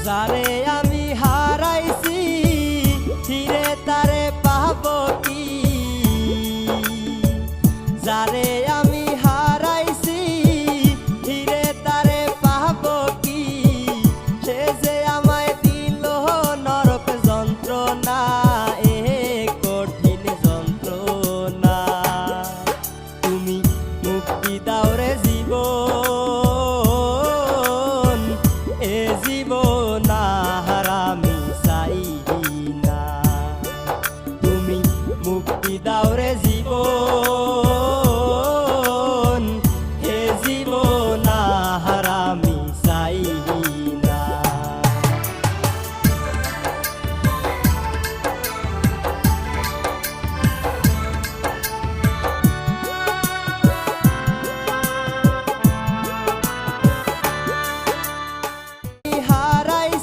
যারে আমি হারাইছি ফিরে তারে পাবো কি? যারে আমি হারাইছি ফিরে তারে পাবো কি? সে যে আমায় দিল নরক যন্ত্রণা, এ কঠিন যন্ত্রণা। তুমি মুক্তি দাও রে জীবন, এ